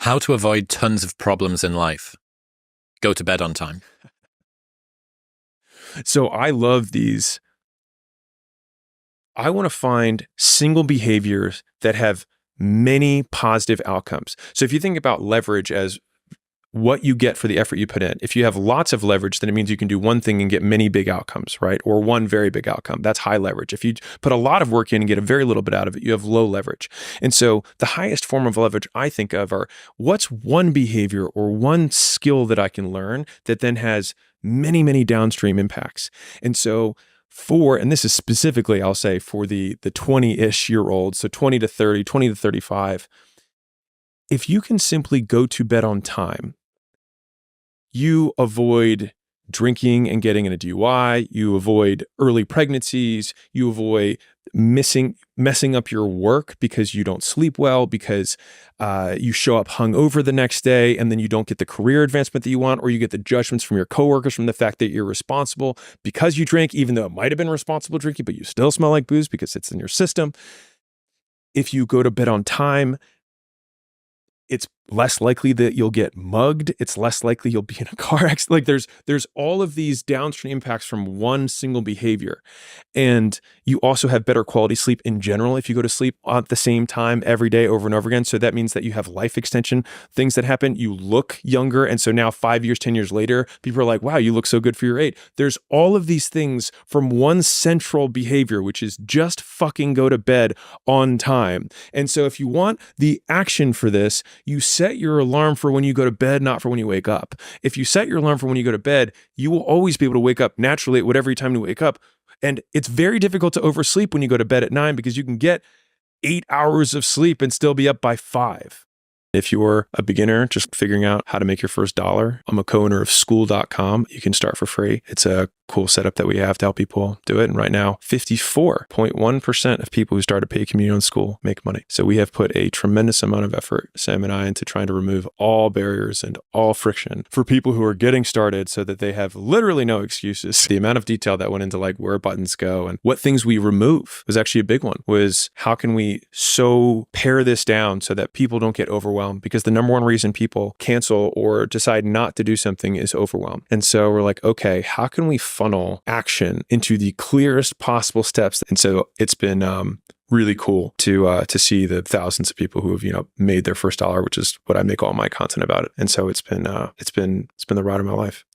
How to avoid tons of problems in life. Go to bed on time. So I love these. I want to find single behaviors that have many positive outcomes. So if you think about leverage as what you get for the effort you put in, if you have lots of leverage, then it means you can do one thing and get many big outcomes, right? Or one very big outcome. That's high leverage. If you put a lot of work in and get a very little bit out of it, you have low leverage. And so the highest form of leverage I think of are what's one behavior or one skill that I can learn that then has many, many downstream impacts. And so and this is specifically, I'll say, for the 20-ish year olds, so 20 to 30, 20 to 35, if you can simply go to bed on time, you avoid drinking and getting in a DUI, you avoid early pregnancies, you avoid messing up your work because you don't sleep well, because you show up hungover the next day and then you don't get the career advancement that you want, or you get the judgments from your coworkers from the fact that you're responsible because you drink, even though it might have been responsible drinking, but you still smell like booze because it's in your system. If you go to bed on time, it's less likely that you'll get mugged. It's less likely you'll be in a car accident. Like there's all of these downstream impacts from one single behavior. And you also have better quality sleep in general if you go to sleep at the same time every day over and over again. So that means that you have life extension things that happen. You look younger. And so now 5 years, 10 years later, people are like, wow, you look so good for your age. There's all of these things from one central behavior, which is just fucking go to bed on time. And so if you want the action for this, you set your alarm for when you go to bed, not for when you wake up. If you set your alarm for when you go to bed, you will always be able to wake up naturally at whatever time you wake up. And it's very difficult to oversleep when you go to bed at 9 because you can get 8 hours of sleep and still be up by 5. If you're a beginner just figuring out how to make your first dollar, I'm a co-owner of Skool.com. You can start for free. It's a cool setup that we have to help people do it. And right now, 54.1% of people who start a paid community on Skool make money. So we have put a tremendous amount of effort, Sam and I, into trying to remove all barriers and all friction for people who are getting started so that they have literally no excuses. The amount of detail that went into like where buttons go and what things we remove was actually a big one, was how can we so pare this down so that people don't get overwhelmed? Because the number one reason people cancel or decide not to do something is overwhelm. And so we're like, okay, how can we funnel action into the clearest possible steps? And so it's been really cool to see the thousands of people who have made their first dollar, which is what I make all my content about it. And so it's been the ride of my life.